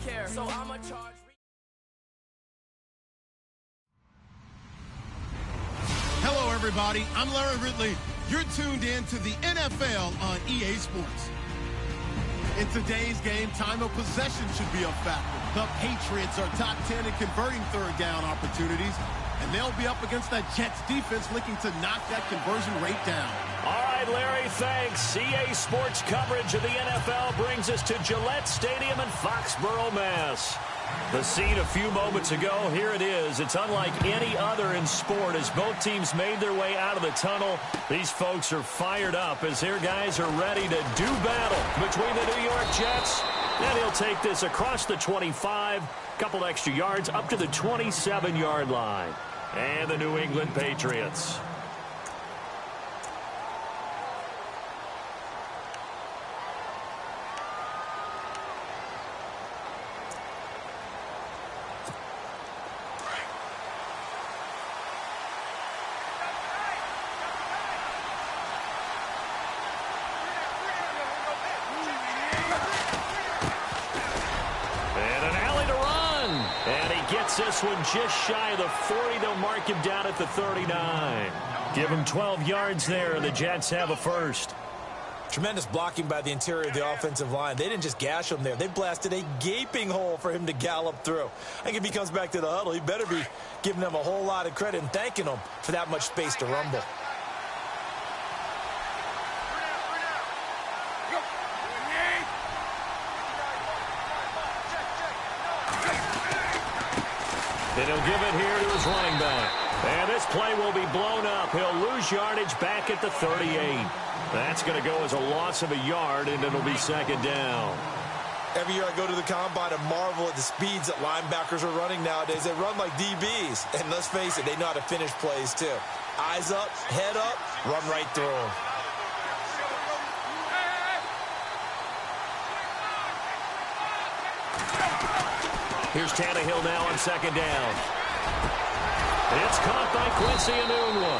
care. So I'ma charge. Hello, everybody. I'm Larry Ridley. You're tuned in to the NFL on EA Sports. In today's game, time of possession should be a factor. The Patriots are top 10 in converting third down opportunities, and they'll be up against that Jets defense looking to knock that conversion rate down. All right, Larry, thanks. EA Sports coverage of the NFL brings us to Gillette Stadium in Foxborough, Mass. The scene a few moments ago, here it is. It's unlike any other in sport as both teams made their way out of the tunnel. These folks are fired up as their guys are ready to do battle between the New York Jets. And he'll take this across the 25, couple extra yards up to the 27-yard line. And the New England Patriots. This one just shy of the 40. They'll mark him down at the 39. Give him 12 yards there, and the Jets have a first. Tremendous blocking by the interior of the offensive line. They didn't just gash him there. They blasted a gaping hole for him to gallop through. I think if he comes back to the huddle, he better be giving them a whole lot of credit and thanking them for that much space to rumble. And he'll give it here to his running back. And this play will be blown up. He'll lose yardage back at the 38. That's going to go as a loss of a yard, and it'll be second down. Every year I go to the combine and marvel at the speeds that linebackers are running nowadays. They run like DBs. And let's face it, they know how to finish plays too. Eyes up, head up, run right through them. Here's Tannehill now on second down. It's caught by Quincy Enunwa.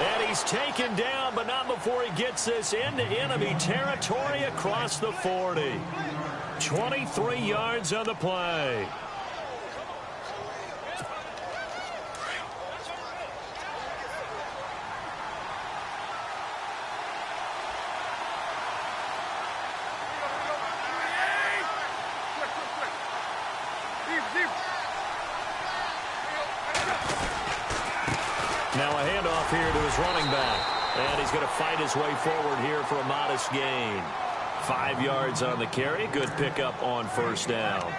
And he's taken down, but not before he gets this into enemy territory across the 40. 23 yards on the play. Now a handoff here to his running back. And he's going to fight his way forward here for a modest gain. 5 yards on the carry. Good pickup on first down.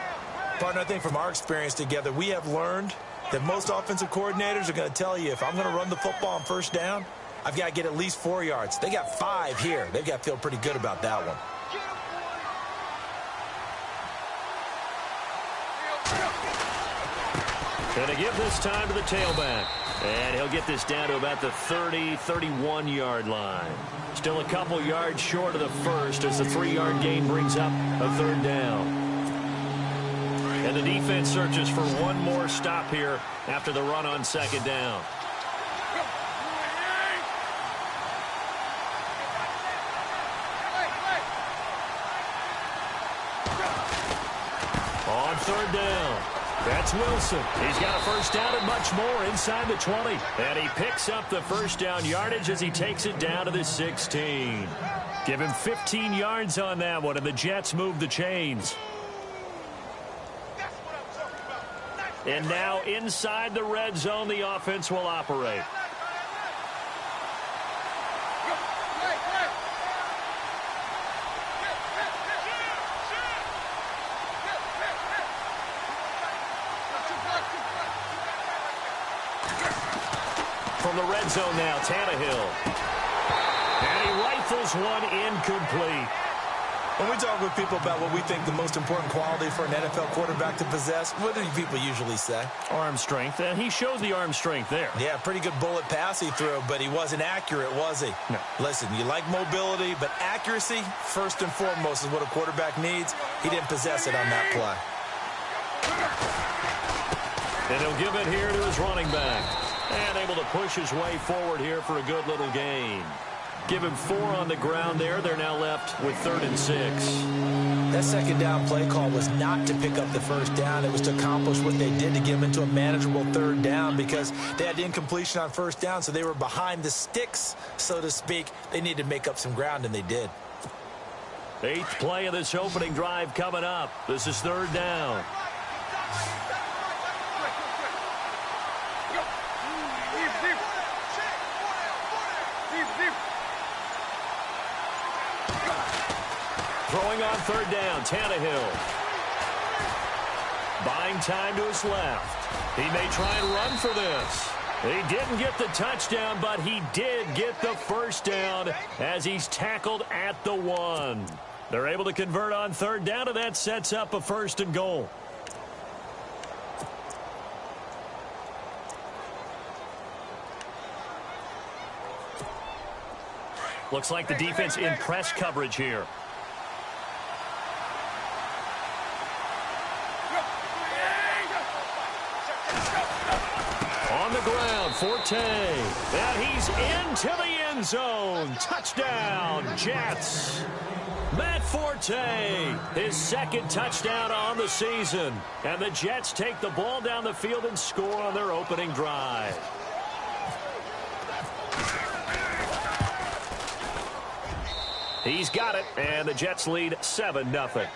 Partner, I think from our experience together, we have learned that most offensive coordinators are going to tell you, if I'm going to run the football on first down, I've got to get at least 4 yards. They got 5 here. They've got to feel pretty good about that one. Going to give this time to the tailback. And he'll get this down to about the 30, 31-yard line. Still a couple yards short of the first as the 3-yard gain brings up a third down. And the defense searches for one more stop here after the run on second down. On third down. That's Wilson. He's got a first down and much more inside the 20. And he picks up the first down yardage as he takes it down to the 16. Give him 15 yards on that one, and the Jets move the chains. And now inside the red zone, the offense will operate. From the red zone now, Tannehill. And he rifles one incomplete. When we talk with people about what we think the most important quality for an NFL quarterback to possess, what do people usually say? Arm strength, and he showed the arm strength there. Yeah, pretty good bullet pass he threw, but he wasn't accurate, was he? No. Listen, you like mobility, but accuracy, first and foremost, is what a quarterback needs. He didn't possess it on that play. And he'll give it here to his running back. And able to push his way forward here for a good little gain. Give him 4 on the ground there. They're now left with 3rd and 6. That second down play call was not to pick up the first down. It was to accomplish what they did to get them into a manageable 3rd down because they had incompletion on 1st down, so they were behind the sticks, so to speak. They needed to make up some ground, and they did. 8th play of this opening drive coming up. This is 3rd down. Throwing on 3rd down, Tannehill. Buying time to his left. He may try and run for this. He didn't get the touchdown, but he did get the first down as he's tackled at the 1. They're able to convert on 3rd down, and that sets up a 1st and goal. Looks like the defense in press coverage here. On the ground, Forte. And he's into the end zone. Touchdown, Jets. Matt Forte, his 2nd touchdown on the season. And the Jets take the ball down the field and score on their opening drive. He's got it, and the Jets lead 7-0.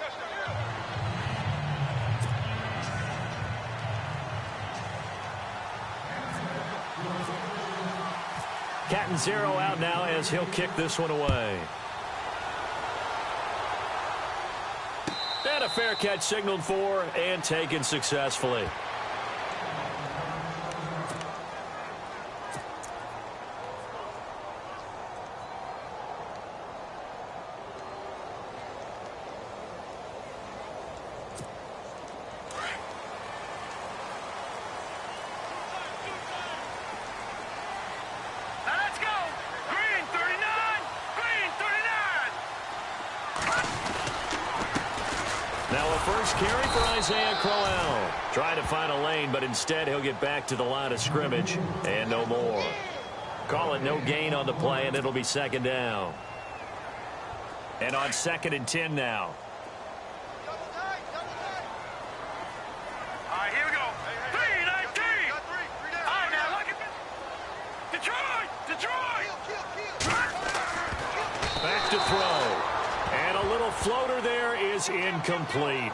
Cat and 0 out now as he'll kick this one away. And a fair catch signaled for and taken successfully. Trying to find a lane, but instead he'll get back to the line of scrimmage and no more. Call it no gain on the play, and it'll be 2nd down. And on 2nd and 10 now. All right, here we go. 3-19. All right, now look at this. Detroit! Back to throw. And a little floater there is incomplete.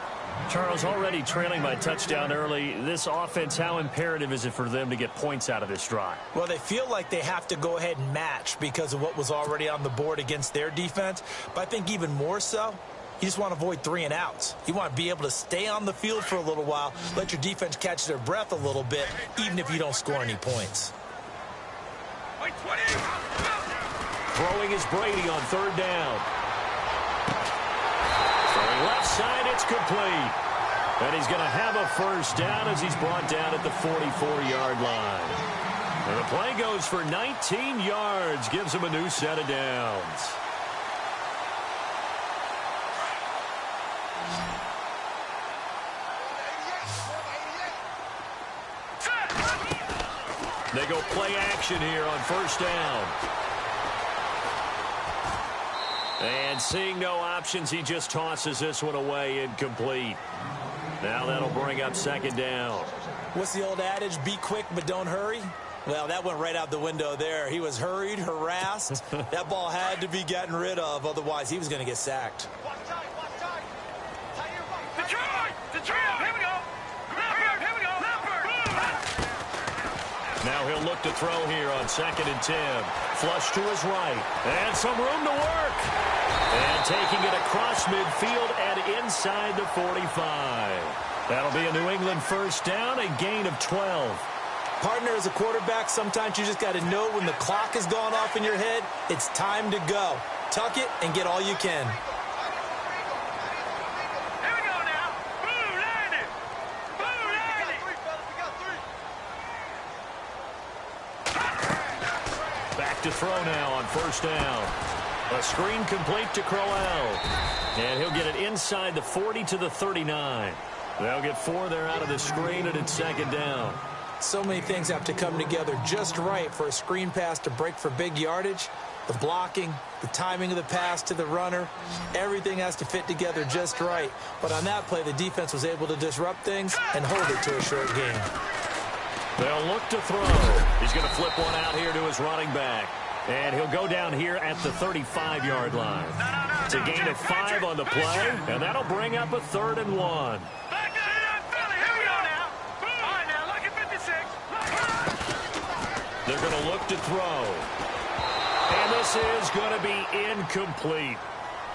Charles, already trailing by touchdown early. This offense, how imperative is it for them to get points out of this drive? Well, they feel like they have to go ahead and match because of what was already on the board against their defense. But I think even more so, you just want to avoid 3 and outs. You want to be able to stay on the field for a little while, let your defense catch their breath a little bit, even if you don't score any points. Throwing is Brady on 3rd down. Left side, it's complete. And he's going to have a first down as he's brought down at the 44-yard line. And the play goes for 19 yards, gives him a new set of downs. They go play action here on 1st down. And seeing no options, he just tosses this one away, incomplete. Now that'll bring up 2nd down. What's the old adage? Be quick, but don't hurry. Well, that went right out the window there. He was hurried, harassed. That ball had to be gotten rid of, otherwise he was going to get sacked. Detroit! Here we go! Here we go! Now he'll look to throw here on 2nd and 10. Flush to his right. And some room to work. And taking it across midfield and inside the 45. That'll be a New England first down, a gain of 12. Partner, as a quarterback, sometimes you just got to know when the clock has gone off in your head, it's time to go. Tuck it and get all you can. Here we go now. Boom, landed. Boom, landed. Back to throw now on 1st down. A screen complete to Crowell. And he'll get it inside the 40 to the 39. They'll get 4 there out of the screen, and it's 2nd down. So many things have to come together just right for a screen pass to break for big yardage. The blocking, the timing of the pass to the runner, everything has to fit together just right. But on that play, the defense was able to disrupt things and hold it to a short gain. They'll look to throw. He's going to flip one out here to his running back. And he'll go down here at the 35-yard line. It's a gain of 5 on the play, and that'll bring up a 3rd and 1. They're going to look to throw. And this is going to be incomplete.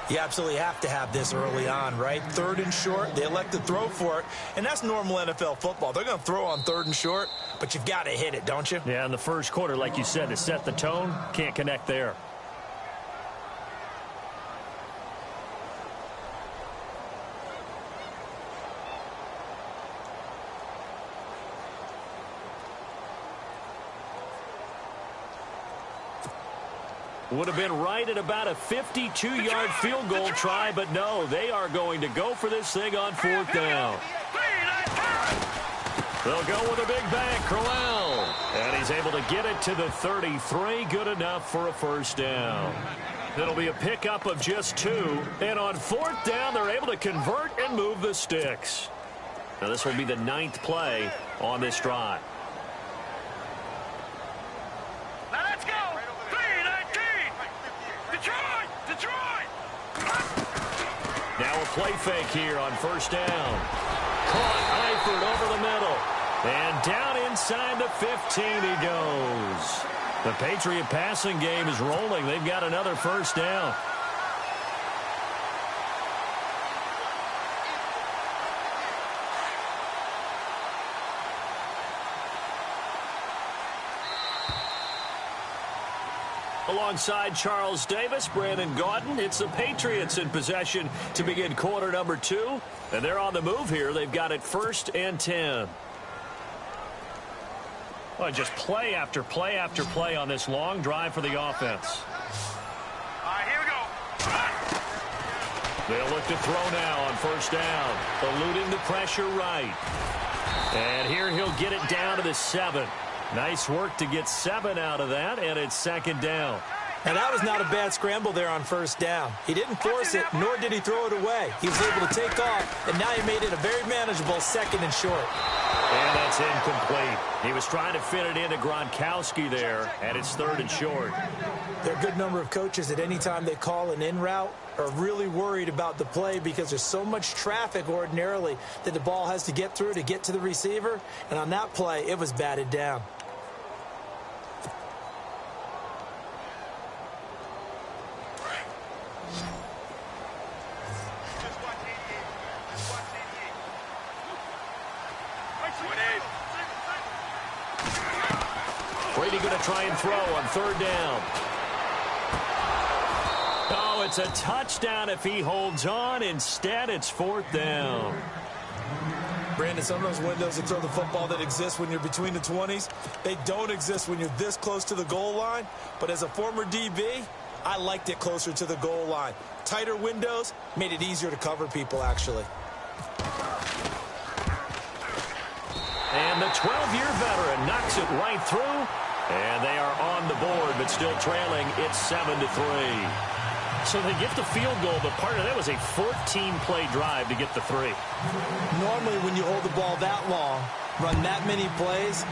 You absolutely have to have this early on, right? 3rd and short, they elect to throw for it, and that's normal NFL football. They're going to throw on 3rd and short, but you've got to hit it, don't you? Yeah, in the first quarter, like you said, to set the tone, can't connect there. Would have been right at about a 52-yard field goal try, but no, they are going to go for this thing on 4th down. They'll go with a big bang, Crowell. And he's able to get it to the 33, good enough for a 1st down. It'll be a pickup of just 2, and on 4th down, they're able to convert and move the sticks. Now, this will be the 9th play on this drive. Now a play fake here on 1st down. Caught Eifert over the middle. And down inside the 15 he goes. The Patriot passing game is rolling. They've got another 1st down. Alongside Charles Davis, Brandon Gaudin, it's the Patriots in possession to begin quarter number 2. And they're on the move here. They've got it 1st and 10. Well, just play after play after play on this long drive for the offense. All right, here we go. They'll look to throw now on 1st down. Eluding the pressure right. And here he'll get it down to the 7. Nice work to get 7 out of that, and it's 2nd down. And that was not a bad scramble there on 1st down. He didn't force it, nor did he throw it away. He was able to take off, and now he made it a very manageable 2nd and short. And that's incomplete. He was trying to fit it into Gronkowski there, and it's 3rd and short. There are a good number of coaches that any time they call an in route are really worried about the play because there's so much traffic ordinarily that the ball has to get through to get to the receiver. And on that play, it was batted down. Brady going to try and throw on 3rd down. Oh, it's a touchdown if he holds on. Instead, it's 4th down. Brandon, some of those windows to throw the football that exist when you're between the 20s, they don't exist when you're this close to the goal line. But as a former DB, I liked it closer to the goal line. Tighter windows made it easier to cover people, actually. And the 12-year veteran knocks it right through. And they are on the board, but still trailing. It's 7-3. So they get the field goal, but part of that was a 14-play drive to get the 3. Normally, when you hold the ball that long, run that many plays,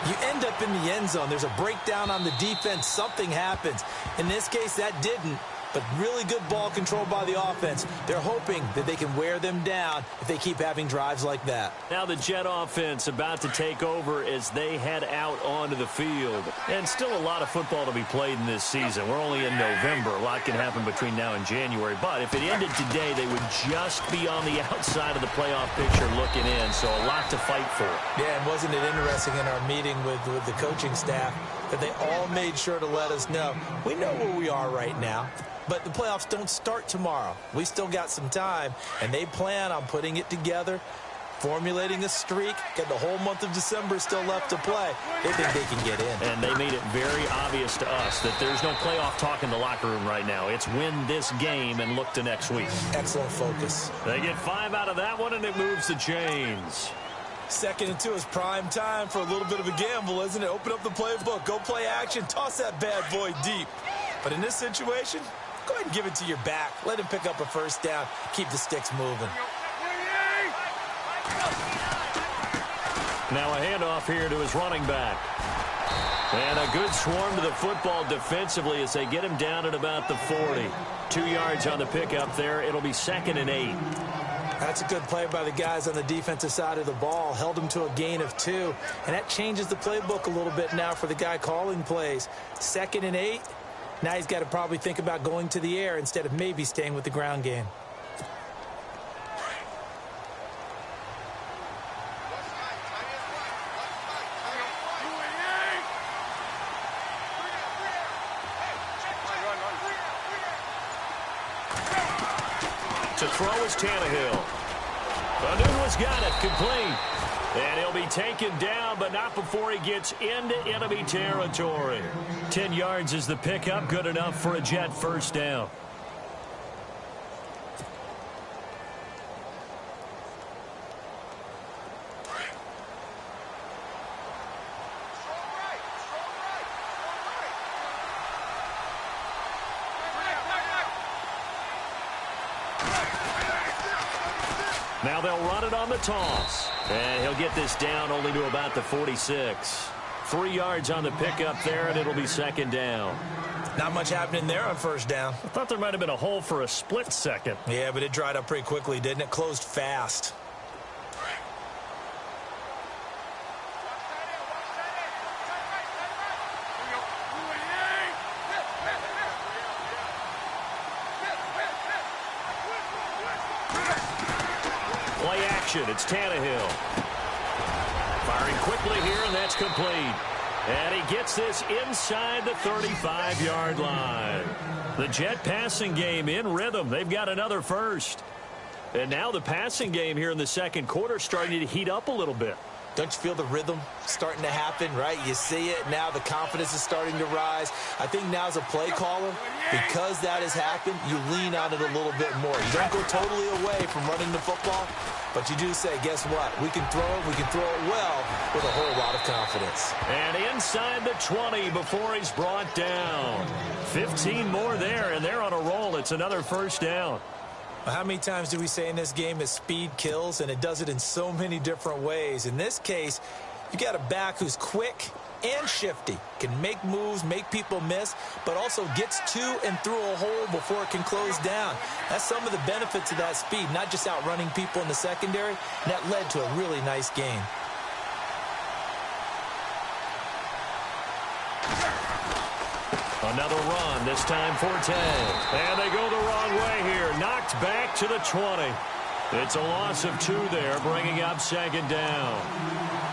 you end up in the end zone. There's a breakdown on the defense. Something happens. In this case, that didn't. But really good ball control by the offense. They're hoping that they can wear them down if they keep having drives like that. Now the Jet offense about to take over as they head out onto the field. And still a lot of football to be played in this season. We're only in November. A lot can happen between now and January. But if it ended today, they would just be on the outside of the playoff picture looking in. So a lot to fight for. Yeah, and wasn't it interesting in our meeting with the coaching staff that they all made sure to let us know, we know where we are right now. But the playoffs don't start tomorrow. We still got some time, and they plan on putting it together, formulating a streak, got the whole month of December still left to play. They think they can get in. And they made it very obvious to us that there's no playoff talk in the locker room right now. It's win this game and look to next week. Excellent focus. They get 5 out of that one, and it moves the chains. 2nd and 2 is prime time for a little bit of a gamble, isn't it? Open up the playbook, go play action, toss that bad boy deep. But in this situation, go ahead and give it to your back. Let him pick up a first down. Keep the sticks moving. Now a handoff here to his running back. And a good swarm to the football defensively as they get him down at about the 40. 2 yards on the pickup there. It'll be 2nd and 8. That's a good play by the guys on the defensive side of the ball. Held him to a gain of 2. And that changes the playbook a little bit now for the guy calling plays. 2nd and 8. Now he's got to probably think about going to the air instead of maybe staying with the ground game. To throw is Tannehill. Anunu's got it, complete. And he'll be taken down, but not before he gets into enemy territory. 10 yards is the pickup, good enough for a Jet first down. Now they'll run it on the toss. And he'll get this down only to about the 46. 3 yards on the pickup there, and it'll be 2nd down. Not much happening there on first down. I thought there might have been a hole for a split second. Yeah, but it dried up pretty quickly, didn't it? Closed fast. Play action. It's Tannehill. Firing quickly here, and that's complete. And he gets this inside the 35-yard line. The Jet passing game in rhythm. They've got another first. And now the passing game here in the second quarter starting to heat up a little bit. Don't you feel the rhythm starting to happen, right? You see it. Now the confidence is starting to rise. I think now as a play caller, because that has happened, you lean on it a little bit more. You don't go totally away from running the football, but you do say, guess what? We can throw it. We can throw it well with a whole lot of confidence. And inside the 20 before he's brought down. 15 more there, and they're on a roll. It's another first down. How many times do we say in this game that speed kills, and it does it in so many different ways? In this case, you got a back who's quick and shifty, can make moves, make people miss, but also gets to and through a hole before it can close down. That's some of the benefits of that speed, not just outrunning people in the secondary, and that led to a really nice game. Another run, this time for 10. And they go the wrong way here. Knocked back to the 20. It's a loss of 2 there, bringing up 2nd down.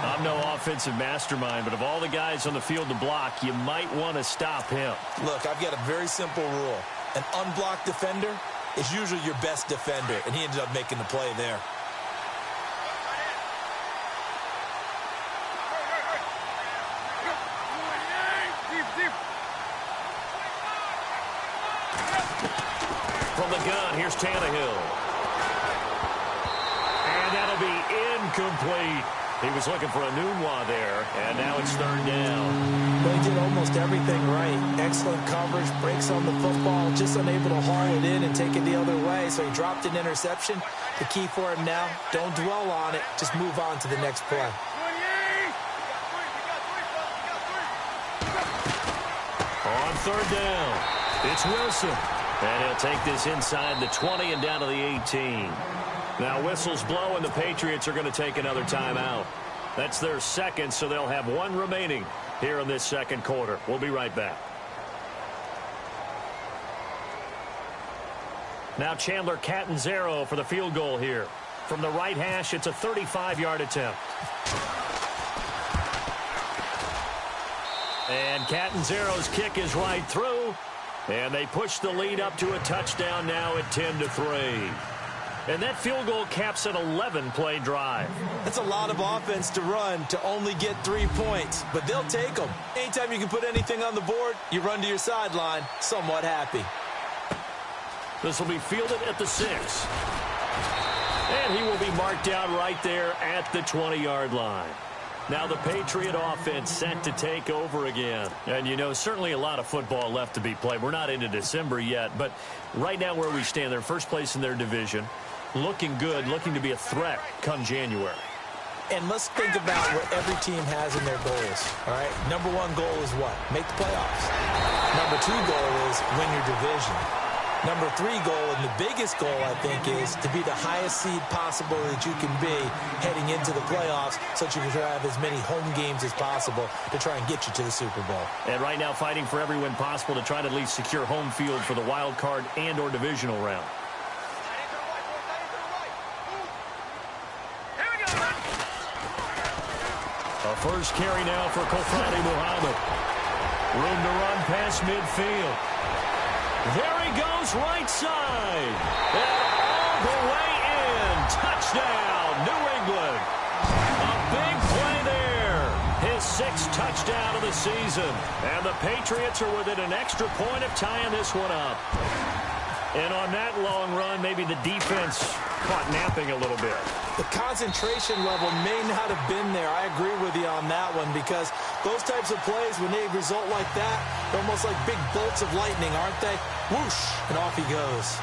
I'm no offensive mastermind, but of all the guys on the field to block, you might want to stop him. Look, I've got a very simple rule. An unblocked defender is usually your best defender, and he ended up making the play there. From the gun, here's Tannehill. And that'll be incomplete. He was looking for a Nunwa there, and now it's 3rd down. Well, he did almost everything right. Excellent coverage, breaks on the football, just unable to haul it in and take it the other way, so he dropped an interception. The key for him now, don't dwell on it, just move on to the next play. On 3rd down, it's Wilson. And he'll take this inside the 20 and down to the 18. Now whistles blow, and the Patriots are going to take another timeout. That's their second, so they'll have 1 remaining here in this second quarter. We'll be right back. Now Chandler Catanzaro for the field goal here. From the right hash, it's a 35-yard attempt. And Catanzaro's kick is right through. And they push the lead up to a touchdown now at 10-3. And that field goal caps an 11-play drive. That's a lot of offense to run to only get 3 points, but they'll take them. Anytime you can put anything on the board, you run to your sideline somewhat happy. This will be fielded at the 6. And he will be marked down right there at the 20-yard line. Now the Patriot offense set to take over again. And, you know, certainly a lot of football left to be played. We're not into December yet, but right now where we stand, they're first place in their division, looking good, looking to be a threat come January. And let's think about what every team has in their goals, all right? Number one goal is what? Make the playoffs. Number two goal is win your division. Number three goal, and the biggest goal, I think, is to be the highest seed possible that you can be heading into the playoffs so that you can have as many home games as possible to try and get you to the Super Bowl. And right now fighting for every win possible to try to at least secure home field for the wild card and or divisional round. A first carry now for Kofradi Muhammad. Room to run past midfield. There he goes, right side. And all the way in. Touchdown, New England. A big play there. His sixth touchdown of the season. And the Patriots are within an extra point of tying this one up. And on that long run, maybe the defense caught napping a little bit. The concentration level may not have been there. I agree with you on that one because those types of plays, when they result like that, they're almost like big bolts of lightning, aren't they? Whoosh, and off he goes.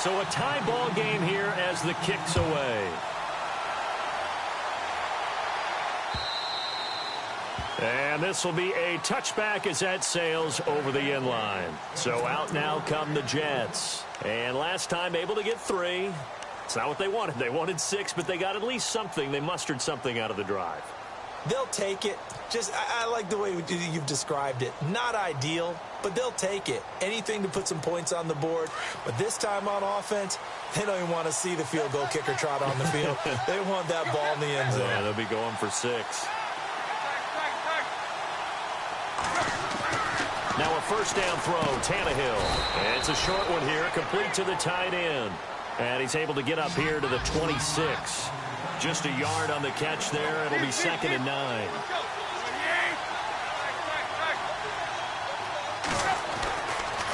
So a tie ball game here as the kick's away. And this will be a touchback as that sails over the end line. So out now come the Jets. And last time able to get 3. It's not what they wanted. They wanted 6, but they got at least something. They mustered something out of the drive. They'll take it. I like the way you've described it. Not ideal, but they'll take it. Anything to put some points on the board. But this time on offense, they don't even want to see the field goal kicker trot on the field. They want that ball in the end zone. Yeah, they'll be going for 6. Now a first down throw, Tannehill. And it's a short one here, complete to the tight end. And he's able to get up here to the 26. Just a yard on the catch there. It'll be 2nd and 9.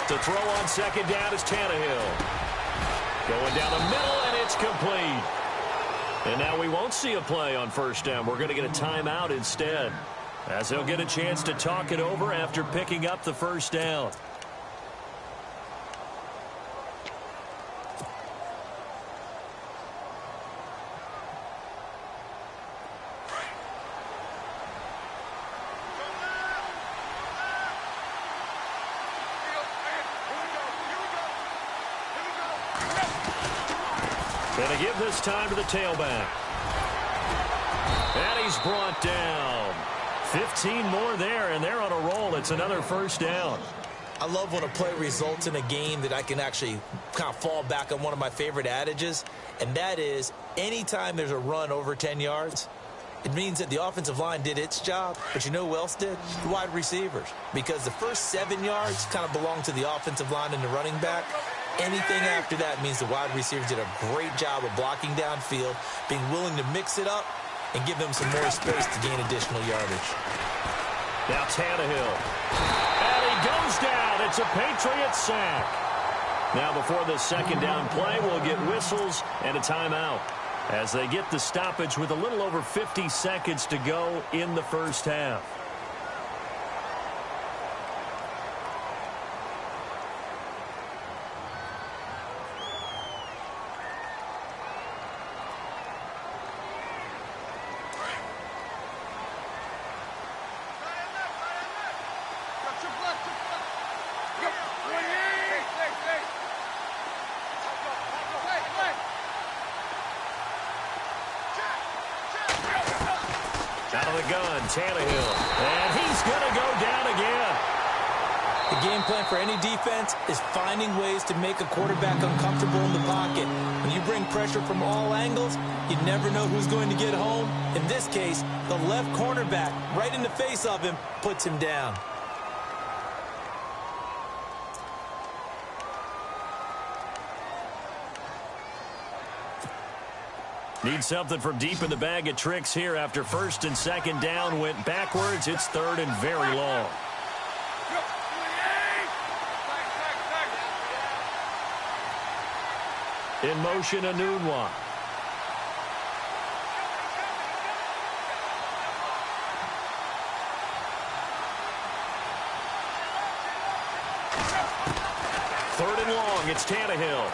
To throw on 2nd down is Tannehill. Going down the middle, and it's complete. And now we won't see a play on first down. We're going to get a timeout instead, as they'll get a chance to talk it over after picking up the first down. Going to give this time to the tailback. And he's brought down. 15 more there, and they're on a roll. It's another first down. I love when a play results in a game that I can actually kind of fall back on one of my favorite adages, and that is anytime there's a run over 10 yards, it means that the offensive line did its job, but you know who else did? The wide receivers. Because the first 7 yards kind of belong to the offensive line and the running back. Anything after that means the wide receivers did a great job of blocking downfield, being willing to mix it up, and give them some more space to gain additional yardage. Now Tannehill. And he goes down. It's a Patriot sack. Now before the second down play, we'll get whistles and a timeout as they get the stoppage with a little over 50 seconds to go in the first half. Out of the gun, Tannehill. And he's going to go down again. The game plan for any defense is finding ways to make a quarterback uncomfortable in the pocket. When you bring pressure from all angles, you never know who's going to get home. In this case, the left cornerback, right in the face of him, puts him down. Need something from deep in the bag of tricks here after first and second down went backwards. It's third and very long. In motion, Anunwa. It's Tannehill.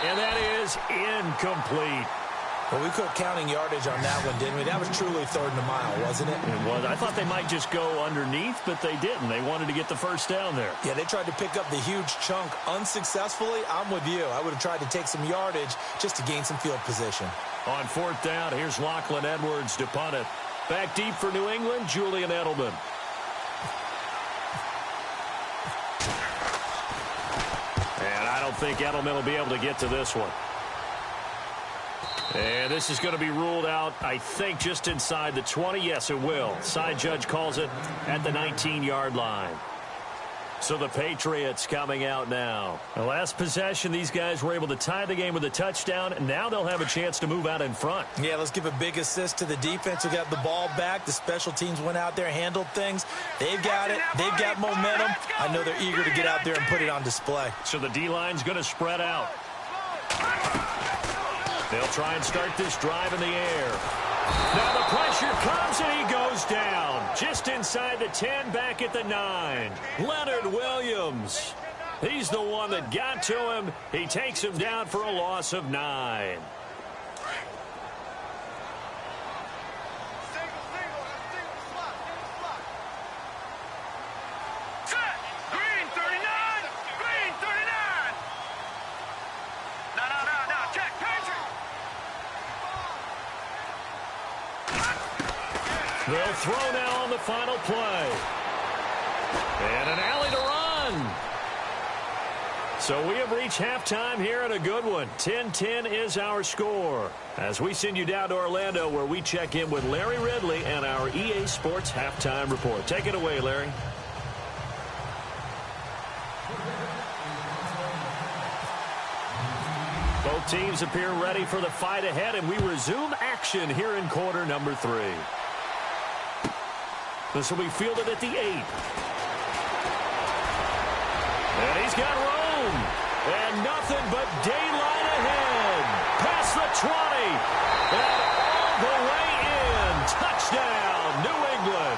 And that is incomplete. Well, we quit counting yardage on that one, didn't we? That was truly 3rd and a mile, wasn't it? It was. I thought they might just go underneath, but they didn't. They wanted to get the first down there. Yeah, they tried to pick up the huge chunk unsuccessfully. I'm with you. I would have tried to take some yardage just to gain some field position. On 4th down, here's Lachlan Edwards to punt it. Back deep for New England, Julian Edelman. And I don't think Edelman will be able to get to this one. And this is going to be ruled out, I think, just inside the 20. Yes, it will. Side judge calls it at the 19-yard line. So the Patriots coming out now. The last possession, these guys were able to tie the game with a touchdown, and now they'll have a chance to move out in front. Yeah, let's give a big assist to the defense who got the ball back. The special teams went out there, handled things. They've got it. They've got momentum. I know they're eager to get out there and put it on display. So the D-line's going to spread out. They'll try and start this drive in the air. Now the pressure comes and he goes down. Just inside the 10, back at the 9. Leonard Williams. He's the one that got to him. He takes him down for a loss of 9. They'll throw now on the final play. And an alley to run. So we have reached halftime here at a good one. 10-10 is our score. As we send you down to Orlando where we check in with Larry Ridley and our EA Sports Halftime Report. Take it away, Larry. Both teams appear ready for the fight ahead, and we resume action here in quarter number 3. This will be fielded at the 8. And he's got room. And nothing but daylight ahead. Past the 20. And all the way in. Touchdown, New England.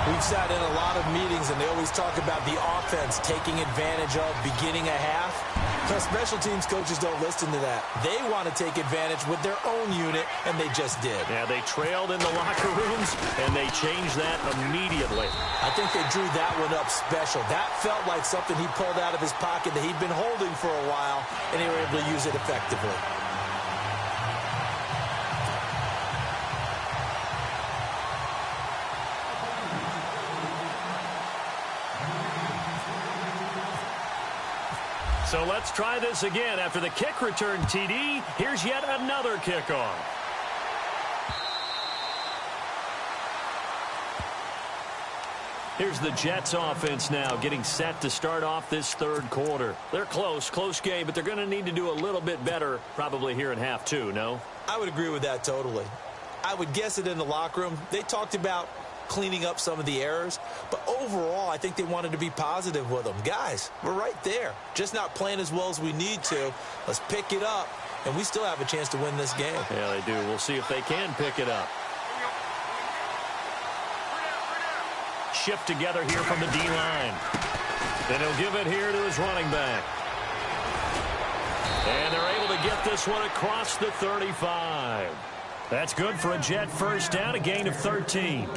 We've sat in a lot of meetings, and they always talk about the offense taking advantage of beginning a half. But special teams coaches don't listen to that. They want to take advantage with their own unit, and they just did. Yeah, they trailed in the locker rooms, and they changed that immediately. I think they drew that one up special. That felt like something he pulled out of his pocket that he'd been holding for a while, and they were able to use it effectively. So let's try this again. After the kick return TD, here's yet another kickoff. Here's the Jets offense now getting set to start off this 3rd quarter. They're close game, but they're going to need to do a little bit better probably here in half 2, no? I would agree with that totally. I would guess it in the locker room. They talked about cleaning up some of the errors, but overall I think they wanted to be positive with them. Guys, we're right there, just not playing as well as we need to. Let's pick it up, and we still have a chance to win this game. Yeah, they do. We'll see if they can pick it up. Shift together here from the D-line. Then he'll give it here to his running back. And they're able to get this one across the 35. That's good for a Jet first down, a gain of 13.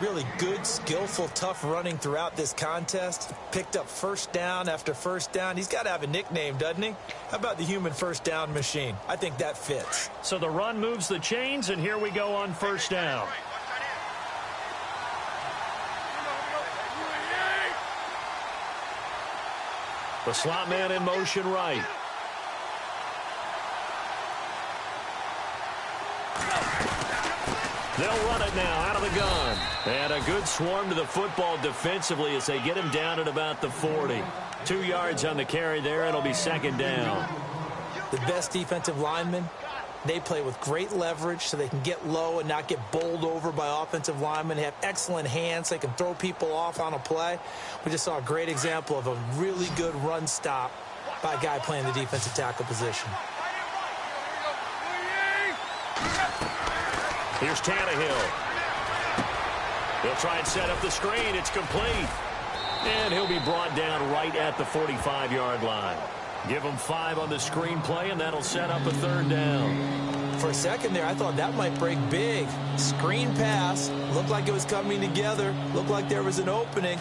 Really good, skillful, tough running throughout this contest. Picked up first down after first down. He's got to have a nickname, doesn't he? How about the human first down machine? I think that fits. So the run moves the chains, and here we go on first down. The slot man in motion right. They'll run it now out of the gun. And a good swarm to the football defensively as they get him down at about the 40. 2 yards on the carry there. It'll be 2nd down. The best defensive linemen, they play with great leverage so they can get low and not get bowled over by offensive linemen. They have excellent hands. They can throw people off on a play. We just saw a great example of a really good run stop by a guy playing the defensive tackle position. Here's Tannehill. He'll try and set up the screen. It's complete. And he'll be brought down right at the 45-yard line. Give him 5 on the screenplay, and that'll set up a 3rd down. For a second there, I thought that might break big. Screen pass. Looked like it was coming together. Looked like there was an opening.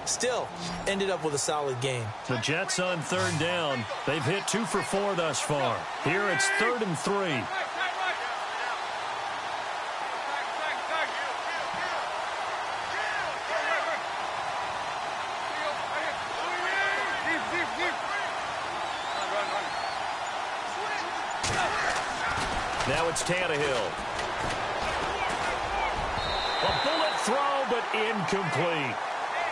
Still, ended up with a solid game. The Jets on 3rd down. They've hit 2 for 4 thus far. Here it's 3rd and 3. Now it's Tannehill. A bullet throw, but incomplete.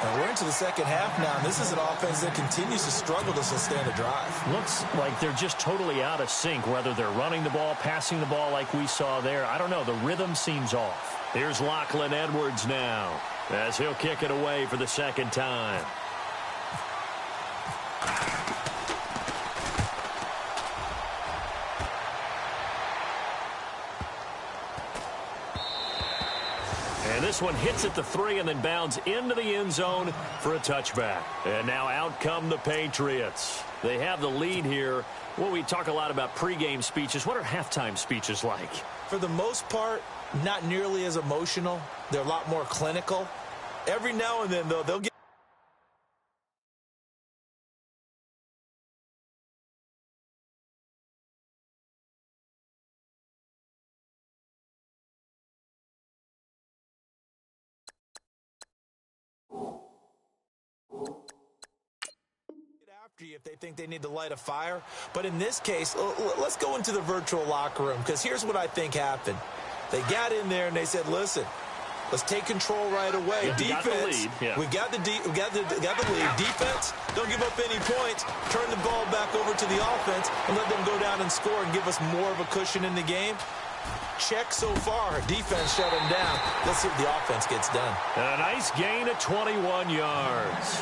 And we're into the second half now, and this is an offense that continues to struggle to sustain a drive. Looks like they're just totally out of sync, whether they're running the ball, passing the ball like we saw there. I don't know. The rhythm seems off. Here's Lachlan Edwards now, as he'll kick it away for the 2nd time. And this one hits at the 3 and then bounds into the end zone for a touchback. And now out come the Patriots. They have the lead here. Well, we talk a lot about pregame speeches. What are halftime speeches like? For the most part, not nearly as emotional. They're a lot more clinical. Every now and then, though, they'll get after you if they think they need to light a fire. But in this case, let's go into the virtual locker room, because here's what I think happened. They got in there and they said, listen, let's take control right away. Yeah, defense, we got the lead. Defense, don't give up any points. Turn the ball back over to the offense and let them go down and score and give us more of a cushion in the game. Check so far. Defense shut them down. Let's see what the offense gets done. A nice gain of 21 yards.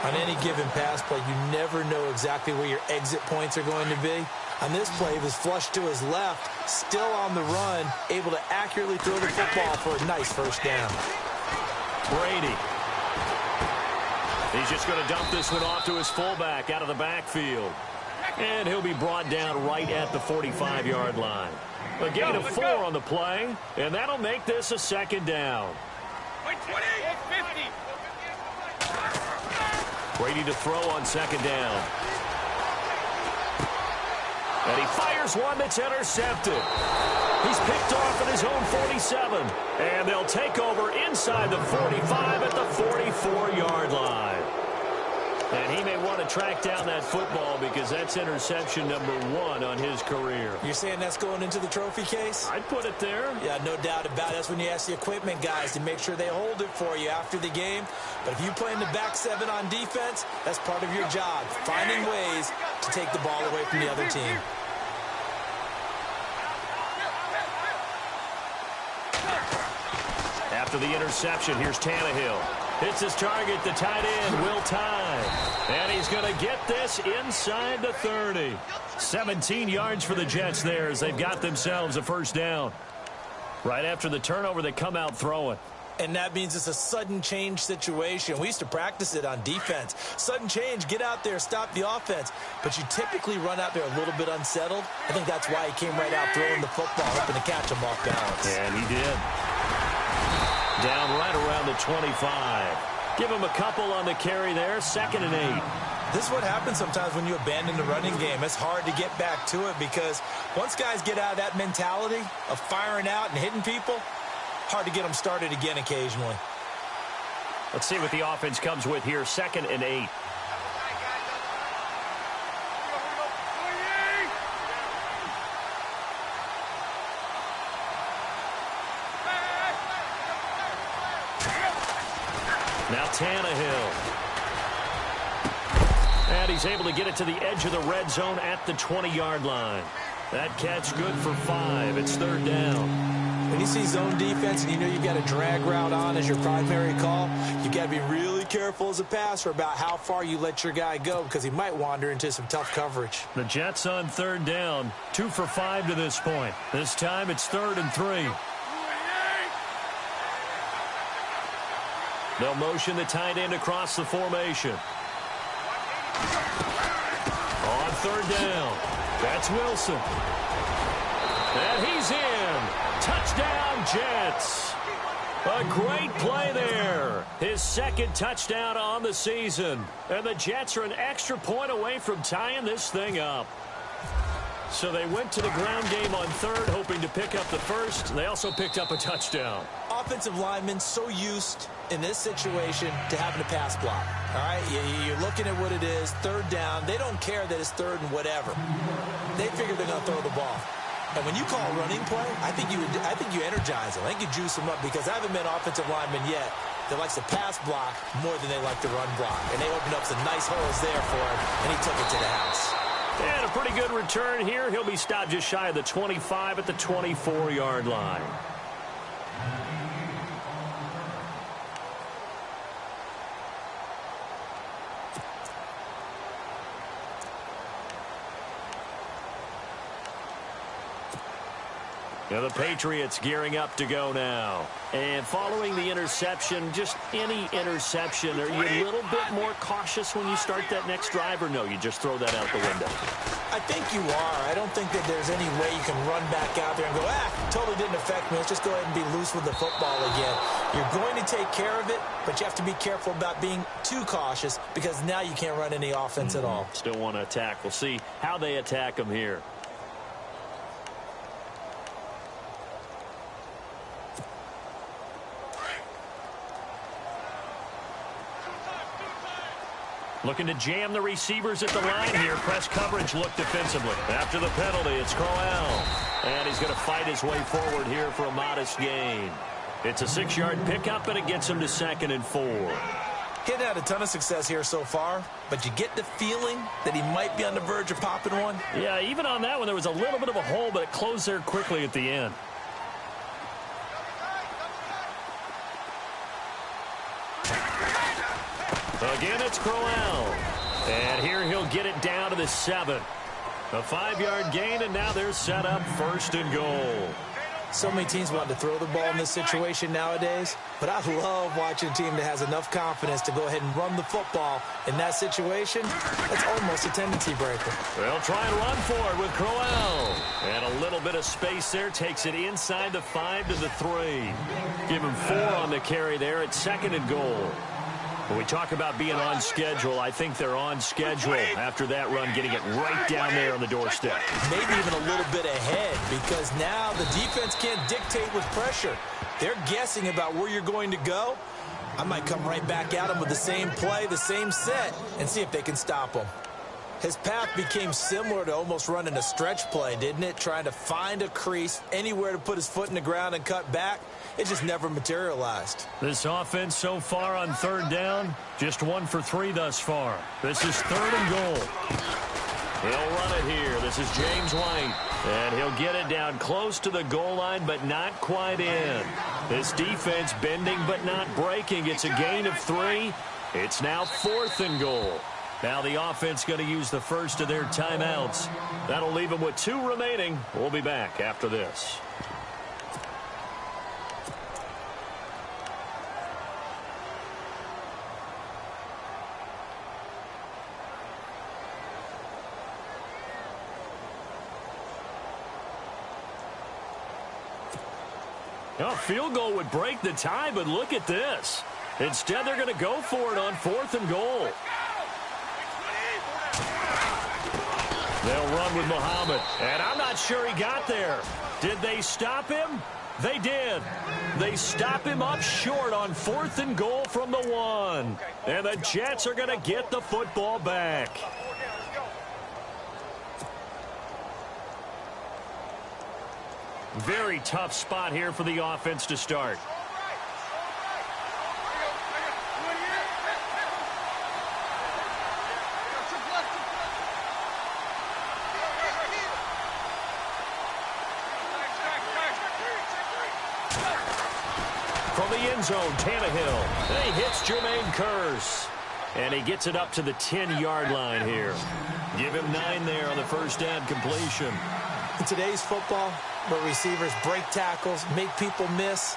On any given pass play, you never know exactly where your exit points are going to be. On this play, he was flushed to his left, still on the run, able to accurately throw the football for a nice 1st down. Brady. He's just going to dump this one off to his fullback out of the backfield. And he'll be brought down right at the 45-yard line. A gain of 4 on the play, and that'll make this a 2nd down. 20, 50. Brady to throw on 2nd down. And he fires one that's intercepted. He's picked off at his own 47. And they'll take over inside the 45 at the 44-yard line. And he may want to track down that football because that's interception number 1 on his career. You're saying that's going into the trophy case? I'd put it there. Yeah, no doubt about it. That's when you ask the equipment guys to make sure they hold it for you after the game. But if you play in the back 7 on defense, that's part of your job, finding ways to take the ball away from the other team. After the interception, here's Tannehill. Hits his target, the tight end, Will Tye. And he's going to get this inside the 30. 17 yards for the Jets there as they've got themselves a 1st down. Right after the turnover, they come out throwing. And that means it's a sudden change situation. We used to practice it on defense. Sudden change, get out there, stop the offense. But you typically run out there a little bit unsettled. I think that's why he came right out throwing the football, hoping to catch him off balance. And he did. Down right around the 25. Give him a couple on the carry there. 2nd and 8. This is what happens sometimes when you abandon the running game. It's hard to get back to it because once guys get out of that mentality of firing out and hitting people, hard to get them started again occasionally. Let's see what the offense comes with here. 2nd and 8. Now Tannehill. And he's able to get it to the edge of the red zone at the 20-yard line. That catch good for 5. It's 3rd down. When you see zone defense and you know you've got a drag route on as your primary call, you've got to be really careful as a passer about how far you let your guy go because he might wander into some tough coverage. The Jets on 3rd down. 2 for 5 to this point. This time it's 3rd and 3. They'll motion the tight end across the formation. On third down, that's Wilson. And he's in. Touchdown, Jets. A great play there. His second touchdown on the season. And the Jets are an extra point away from tying this thing up. So they went to the ground game on third, hoping to pick up the first. They also picked up a touchdown. Offensive linemen so used in this situation to having a pass block. All right, you're looking at what it is, third down. They don't care that it's third and whatever. They figure they're going to throw the ball. And when you call a running play, I think you energize them. I think you juice them up because I haven't met an offensive lineman yet that likes to pass block more than they like to run block. And they opened up some nice holes there for him, and he took it to the house. And a pretty good return here. He'll be stopped just shy of the 25 at the 24-yard line. Now the Patriots gearing up to go now. And following the interception, just any interception, are you a little bit more cautious when you start that next drive, or no, you just throw that out the window? I think you are. I don't think that there's any way you can run back out there and go, totally didn't affect me. Let's just go ahead and be loose with the football again. You're going to take care of it, but you have to be careful about being too cautious because now you can't run any offense at all. Still want to attack. We'll see how they attack them here. Looking to jam the receivers at the line here. Press coverage look defensively. After the penalty, it's Crowell. And he's going to fight his way forward here for a modest gain. It's a 6-yard pickup, and it gets him to 2nd and 4. He hadn't had a ton of success here so far, but you get the feeling that he might be on the verge of popping one. Yeah, even on that one, there was a little bit of a hole, but it closed there quickly at the end. Again, it's Crowell. And here he'll get it down to the 7. A 5-yard gain, and now they're set up 1st and goal. So many teams want to throw the ball in this situation nowadays, but I love watching a team that has enough confidence to go ahead and run the football. In that situation, that's almost a tendency breaker. They'll try and run for it with Crowell. And a little bit of space there takes it inside the 5 to the 3. Give him 4 on the carry there at 2nd and goal. When we talk about being on schedule, I think they're on schedule after that run, getting it right down there on the doorstep. Maybe even a little bit ahead because now the defense can't dictate with pressure. They're guessing about where you're going to go. I might come right back at them with the same play, the same set, and see if they can stop them. His path became similar to almost running a stretch play, didn't it? Trying to find a crease, anywhere to put his foot in the ground and cut back. It just never materialized. This offense so far on 3rd down, just 1 for 3 thus far. This is 3rd and goal. He'll run it here. This is James White. And he'll get it down close to the goal line, but not quite in. This defense bending but not breaking. It's a gain of 3. It's now 4th and goal. Now the offense going to use the first of their timeouts. That'll leave them with 2 remaining. We'll be back after this. A field goal would break the tie, but look at this. Instead, they're going to go for it on 4th and goal. They'll run with Muhammad, and I'm not sure he got there. Did they stop him? They did. They stop him up short on 4th and goal from the 1. And the Jets are going to get the football back. Very tough spot here for the offense to start. From the end zone, Tannehill. He hits Jermaine Kearse. And he gets it up to the 10-yard line here. Give him 9 there on the first down completion. In today's football, where receivers break tackles, make people miss,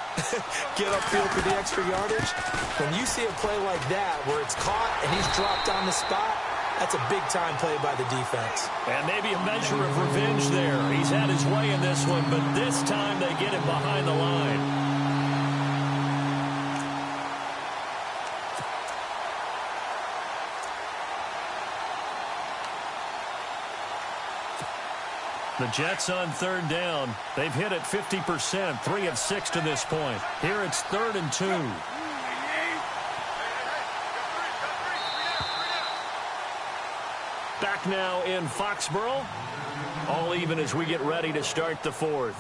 get upfield for the extra yardage, when you see a play like that where it's caught and he's dropped on the spot, that's a big-time play by the defense. And maybe a measure of revenge there. He's had his way in this one, but this time they get him behind the line. The Jets on third down. They've hit it 50%, 3 of 6 to this point. Here it's 3rd and 2. Back now in Foxborough. All even as we get ready to start the 4th.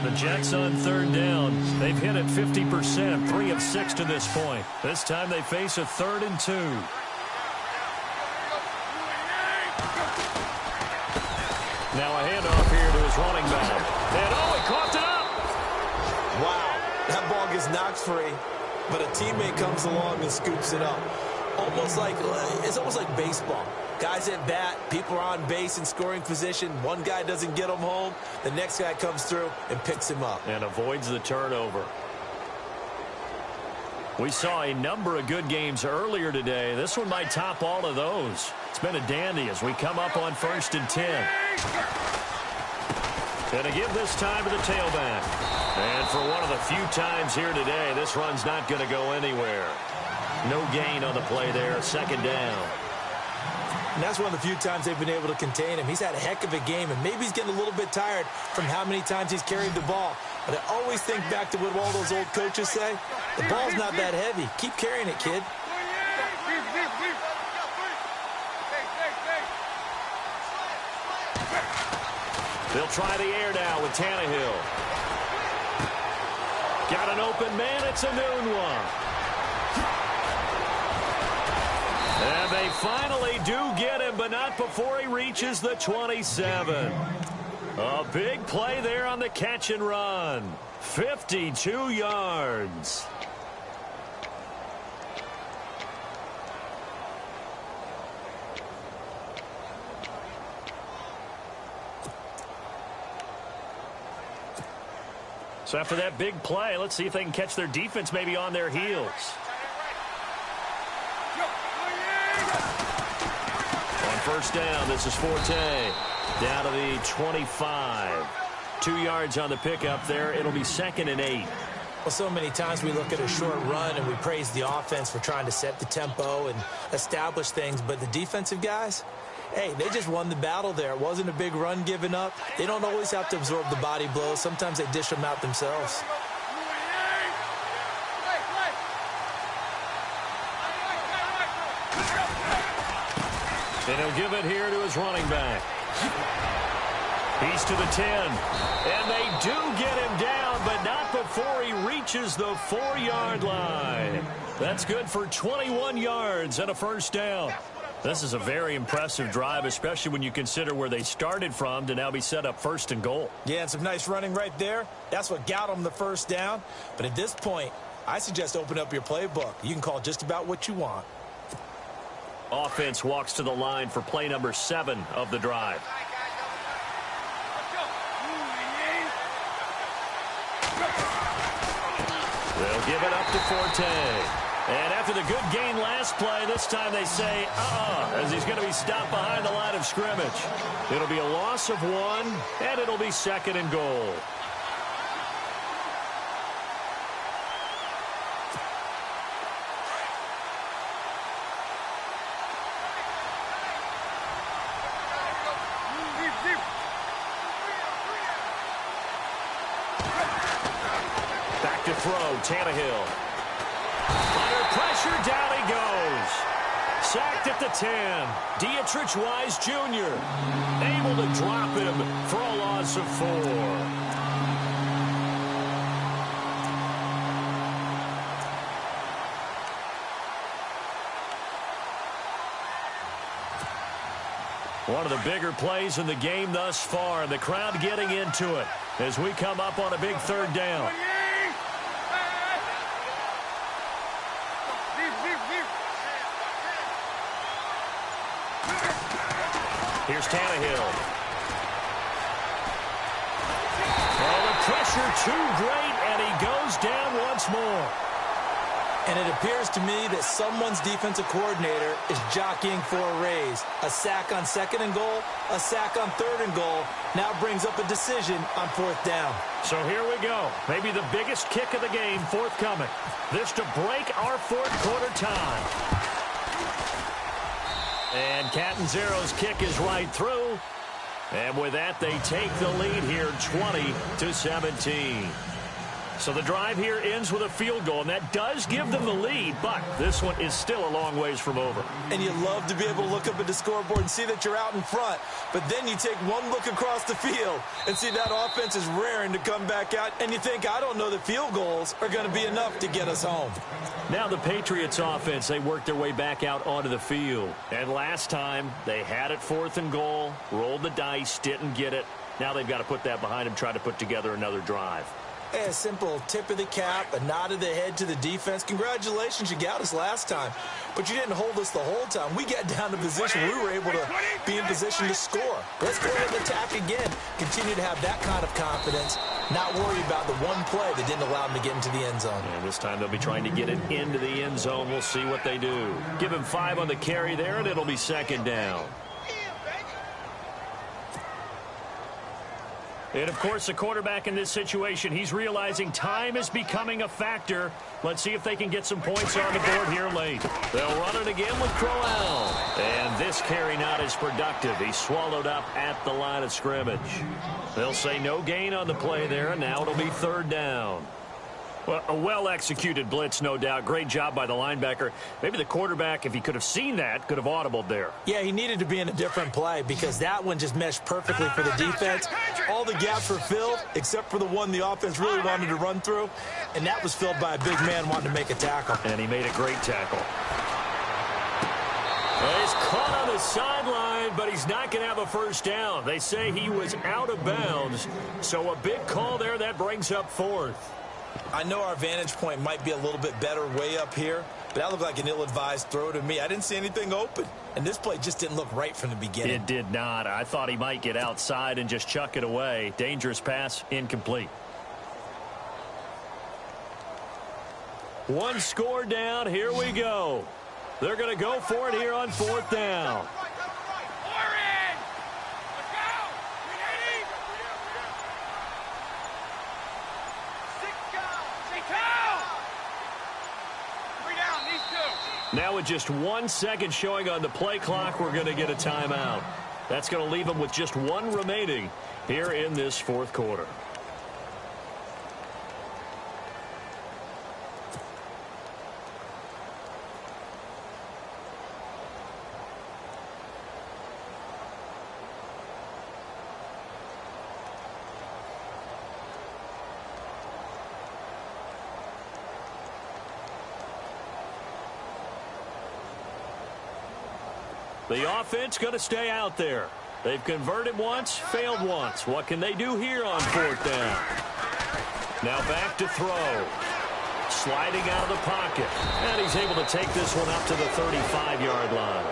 The Jets on third down. They've hit it 50%, 3 of 6 to this point. This time they face a 3rd and 2. Now a handoff here to his running back. And he coughed it up. Wow, that ball gets knocked free, but a teammate comes along and scoops it up. It's almost like baseball. Guys at bat, people are on base in scoring position. One guy doesn't get him home. The next guy comes through and picks him up. And avoids the turnover. We saw a number of good games earlier today. This one might top all of those. It's been a dandy as we come up on 1st and 10. Gonna give this time to the tailback. And for one of the few times here today, this run's not going to go anywhere. No gain on the play there, 2nd down. And that's one of the few times they've been able to contain him. He's had a heck of a game, and maybe he's getting a little bit tired from how many times he's carried the ball. But I always think back to what all those old coaches say. The ball's not that heavy. Keep carrying it, kid. They'll try the air now with Tannehill. Got an open man. It's a noon one. And they finally do get him, but not before he reaches the 27. A big play there on the catch and run. 52 yards. So after that big play, let's see if they can catch their defense maybe on their heels. On 1st down, this is Forte. Down to the 25. 2 yards on the pickup there. It'll be 2nd and 8. Well, so many times we look at a short run and we praise the offense for trying to set the tempo and establish things. But the defensive guys, hey, they just won the battle there. It wasn't a big run given up. They don't always have to absorb the body blows. Sometimes they dish them out themselves. And he'll give it here to his running back. He's to the 10. And they do get him down, but not before he reaches the 4-yard line. That's good for 21 yards and a 1st down. This is a very impressive drive, especially when you consider where they started from to now be set up 1st and goal. Yeah, and some nice running right there. That's what got them the 1st down. But at this point, I suggest open up your playbook. You can call just about what you want. Offense walks to the line for play number 7 of the drive. They'll give it up to Forte. And after the good gain last play, this time they say, as he's going to be stopped behind the line of scrimmage. It'll be a loss of 1, and it'll be 2nd and goal. Back to throw, Tannehill. Under pressure, down he goes. Sacked at the 10. Dietrich Wise Jr. able to drop him for a loss of 4. One of the bigger plays in the game thus far, and the crowd getting into it as we come up on a big 3rd down. Here's Tannehill. Oh, the pressure too great, and he goes down once more. And it appears to me that someone's defensive coordinator is jockeying for a raise. A sack on 2nd and goal, a sack on 3rd and goal. Now brings up a decision on 4th down. So here we go. Maybe the biggest kick of the game forthcoming. This to break our 4th quarter time. And Catanzaro's kick is right through. And with that, they take the lead here 20-17. So the drive here ends with a field goal, and that does give them the lead, but this one is still a long ways from over. And you love to be able to look up at the scoreboard and see that you're out in front, but then you take one look across the field and see that offense is raring to come back out, and you think, I don't know that field goals are going to be enough to get us home. Now the Patriots offense, they worked their way back out onto the field. And last time, they had it 4th and goal, rolled the dice, didn't get it. Now they've got to put that behind them, try to put together another drive. A simple tip of the cap, a nod of the head to the defense. Congratulations, you got us last time. But you didn't hold us the whole time. We got down to position. We were able to be in position to score. Let's go ahead and attack again. Continue to have that kind of confidence. Not worry about the one play that didn't allow them to get into the end zone. And this time they'll be trying to get it into the end zone. We'll see what they do. Give him 5 on the carry there, and it'll be 2nd down. And, of course, the quarterback in this situation, he's realizing time is becoming a factor. Let's see if they can get some points on the board here late. They'll run it again with Crowell. And this carry not as productive. He's swallowed up at the line of scrimmage. They'll say no gain on the play there, and now it'll be 3rd down. Well, a well-executed blitz, no doubt. Great job by the linebacker. Maybe the quarterback, if he could have seen that, could have audibled there. Yeah, he needed to be in a different play because that one just meshed perfectly for the defense. All the gaps were filled except for the one the offense really wanted to run through, and that was filled by a big man wanting to make a tackle. And he made a great tackle. He's caught on the sideline, but he's not going to have a 1st down. They say he was out of bounds, so a big call there that brings up 4th. I know our vantage point might be a little bit better way up here, but that looked like an ill-advised throw to me. I didn't see anything open, and this play just didn't look right from the beginning. It did not. I thought he might get outside and just chuck it away. Dangerous pass, incomplete. One score down. Here we go. They're going to go for it here on 4th down. Now with just 1 second showing on the play clock, we're going to get a timeout. That's going to leave them with just 1 remaining here in this 4th quarter. The offense going to stay out there. They've converted once, failed once. What can they do here on 4th down? Now back to throw. Sliding out of the pocket. And he's able to take this one up to the 35-yard line.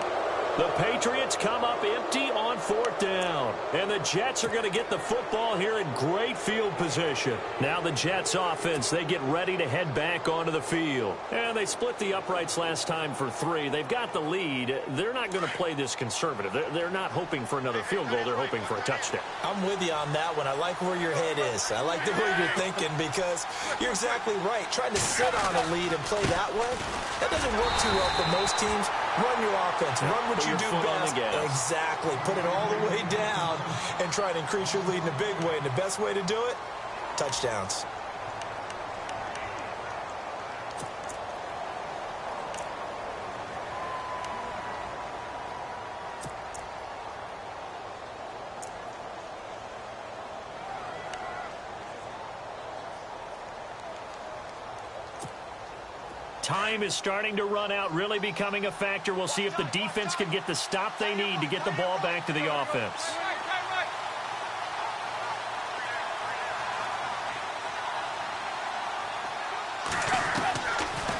The Patriots come up empty on 4th down. And the Jets are going to get the football here in great field position. Now the Jets offense, they get ready to head back onto the field. And they split the uprights last time for 3. They've got the lead. They're not going to play this conservative. They're not hoping for another field goal. They're hoping for a touchdown. I'm with you on that one. I like where your head is. I like the way you're thinking because you're exactly right. Trying to sit on a lead and play that way, that doesn't work too well for most teams. Run your offense. Run what you do best. Exactly. Put it all the way down and try to increase your lead in a big way. And the best way to do it, touchdowns. Time is starting to run out, really becoming a factor. We'll see if the defense can get the stop they need to get the ball back to the offense.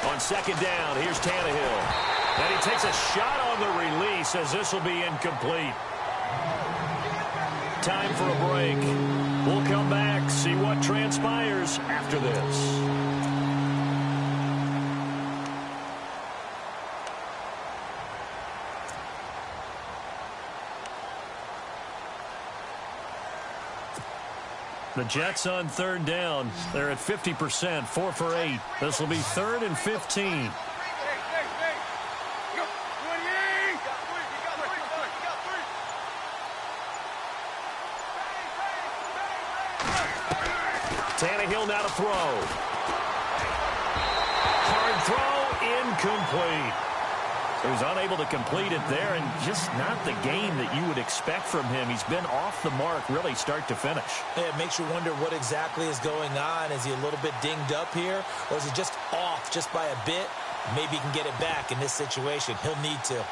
On 2nd down, here's Tannehill. And he takes a shot on the release as this will be incomplete. Time for a break. We'll come back, see what transpires after this. The Jets on third down. They're at 50%, 4 for 8. This will be 3rd and 15. Tannehill now to throw. Hard throw, incomplete. He was unable to complete it there, and just not the game that you would expect from him. He's been off the mark, really, start to finish. Yeah, it makes you wonder what exactly is going on. Is he a little bit dinged up here, or is he just off just by a bit? Maybe he can get it back in this situation. He'll need to.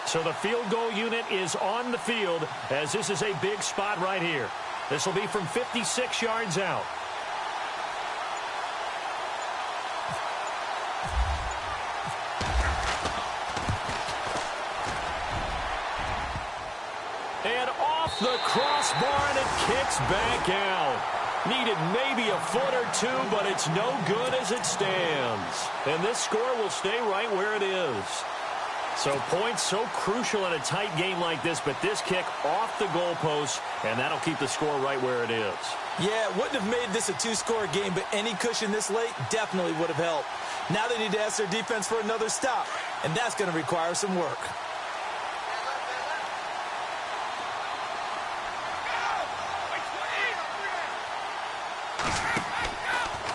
So the field goal unit is on the field, as this is a big spot right here. This will be from 56 yards out. And off the crossbar, and it kicks back out. Needed maybe a foot or two, but it's no good as it stands. And this score will stay right where it is. So points so crucial in a tight game like this, but this kick off the goalpost, and that'll keep the score right where it is. Yeah, it wouldn't have made this a two-score game, but any cushion this late definitely would have helped. Now they need to ask their defense for another stop, and that's going to require some work.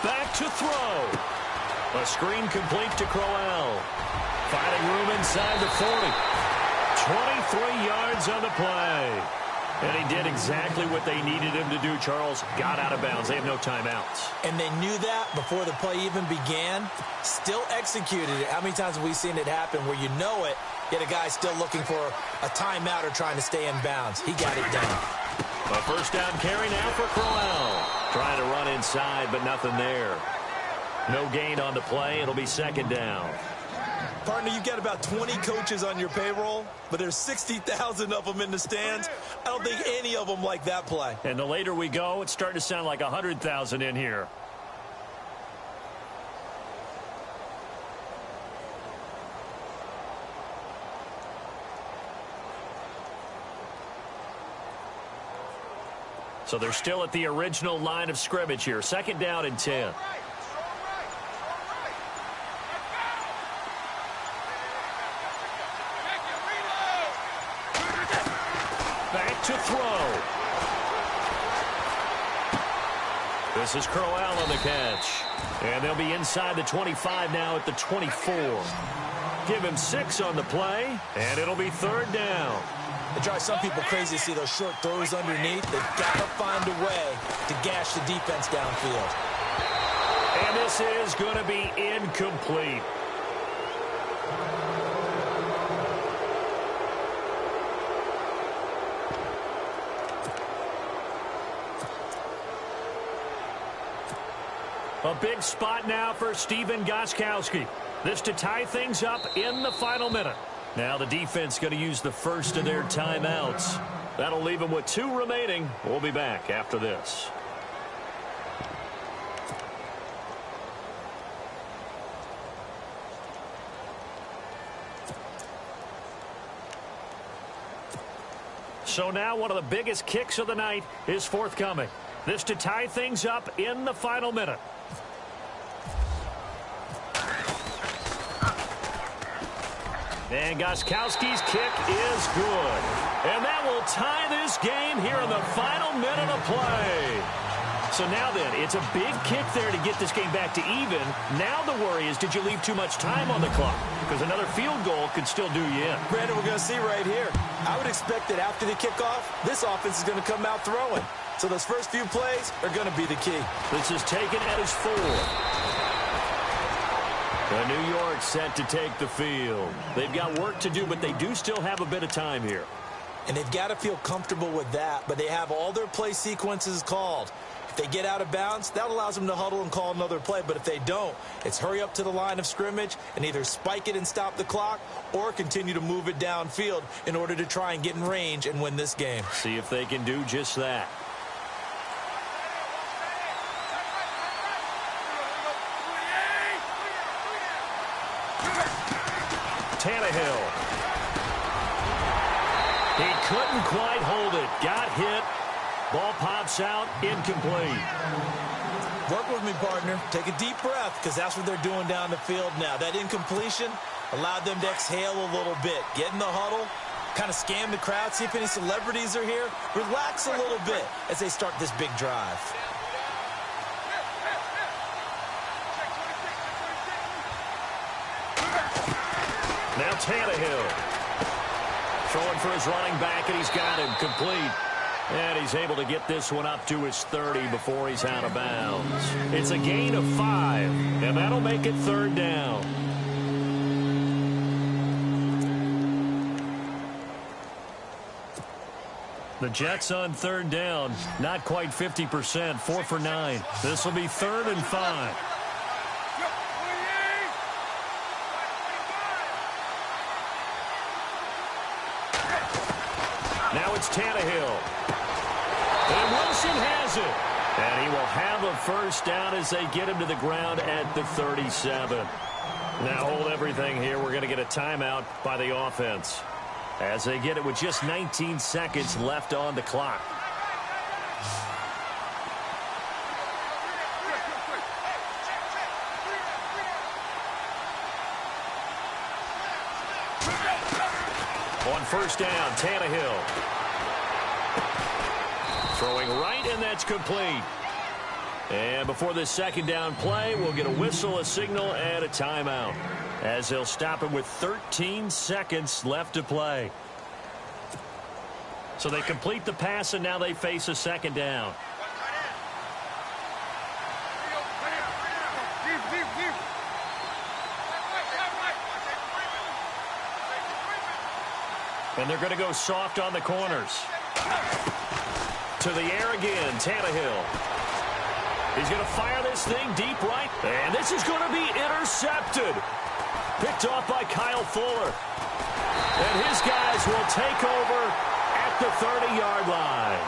Back to throw. A screen complete to Crowell. Finding room inside the 40. 23 yards on the play. And he did exactly what they needed him to do, Charles. Got out of bounds. They have no timeouts. And they knew that before the play even began. Still executed it. How many times have we seen it happen where you know it, yet a guy still looking for a timeout or trying to stay in bounds? He got it done. A first down carry now for Crowell. Trying to run inside, but nothing there. No gain on the play. It'll be second down. Partner, you've got about 20 coaches on your payroll, but there's 60,000 of them in the stands. I don't think any of them like that play. And the later we go, it's starting to sound like 100,000 in here. So they're still at the original line of scrimmage here. Second down and 10. Back to throw. This is Crowell on the catch. And they'll be inside the 25 now at the 24. Give him 6 on the play, and it'll be third down. It drives some people crazy to see those short throws underneath. They've got to find a way to gash the defense downfield. And this is going to be incomplete. A big spot now for Stephen Gostkowski. This to tie things up in the final minute. Now the defense going to use the first of their timeouts. That'll leave them with 2 remaining. We'll be back after this. So now one of the biggest kicks of the night is forthcoming. This to tie things up in the final minute. And Gostkowski's kick is good. And that will tie this game here in the final minute of play. So now then, it's a big kick there to get this game back to even. Now the worry is, did you leave too much time on the clock? Because another field goal could still do you in. Brandon, we're going to see right here. I would expect that after the kickoff, this offense is going to come out throwing. So those first few plays are going to be the key. This is taken at his 4. New York set to take the field. They've got work to do, but they do still have a bit of time here. And they've got to feel comfortable with that, but they have all their play sequences called. If they get out of bounds, that allows them to huddle and call another play. But if they don't, it's hurry up to the line of scrimmage and either spike it and stop the clock or continue to move it downfield in order to try and get in range and win this game. See if they can do just that. Tannehill. He couldn't quite hold it. Got hit. Ball pops out. Incomplete. Work with me, partner. Take a deep breath, because that's what they're doing down the field now. That incompletion allowed them to exhale a little bit. Get in the huddle. Kind of scan the crowd. See if any celebrities are here. Relax a little bit as they start this big drive. Now Tannehill throwing for his running back, and he's got him complete. And he's able to get this one up to his 30 before he's out of bounds. It's a gain of 5, and that'll make it 3rd down. The Jets on 3rd down, not quite 50%, 4 for 9. This will be 3rd and 5. Now it's Tannehill. And Wilson has it. And he will have a 1st down as they get him to the ground at the 37. Now hold everything here. We're going to get a timeout by the offense as they get it with just 19 seconds left on the clock. On 1st down, Tannehill. Throwing right, and that's complete. And before this 2nd down play, we'll get a whistle, a signal, and a timeout, as they'll stop it with 13 seconds left to play. So they complete the pass, and now they face a 2nd down. And they're going to go soft on the corners. To the air again, Tannehill. He's going to fire this thing deep right. And this is going to be intercepted. Picked off by Kyle Fuller. And his guys will take over at the 30-yard line.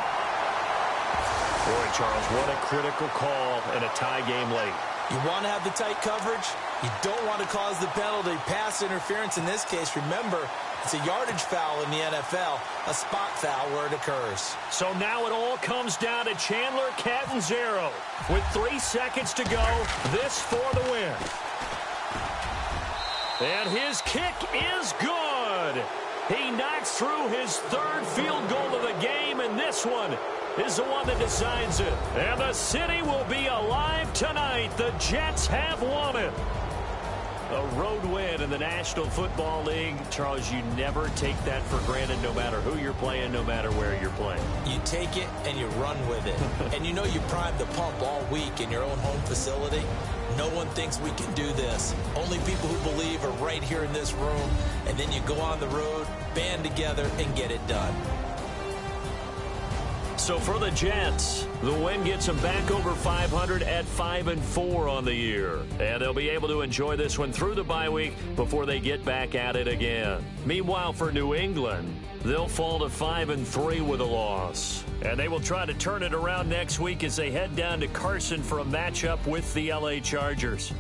Boy, Charles, what a critical call in a tie game late. You want to have the tight coverage. You don't want to cause the penalty. Pass interference in this case. Remember, it's a yardage foul in the NFL, a spot foul where it occurs. So now it all comes down to Chandler Catanzaro. With 3 seconds to go, this for the win. And his kick is good. He knocks through his 3rd field goal of the game, and this one is the one that decides it. And the city will be alive tonight. The Jets have won it. A road win in the National Football League. Charles, you never take that for granted, no matter who you're playing, no matter where you're playing. You take it and you run with it. And you know you primed the pump all week in your own home facility. No one thinks we can do this. Only people who believe are right here in this room. And then you go on the road, band together, and get it done. So for the Jets, the win gets them back over 500 at 5-4 on the year. And they'll be able to enjoy this one through the bye week before they get back at it again. Meanwhile, for New England, they'll fall to 5-3 with a loss. And they will try to turn it around next week as they head down to Carson for a matchup with the LA Chargers.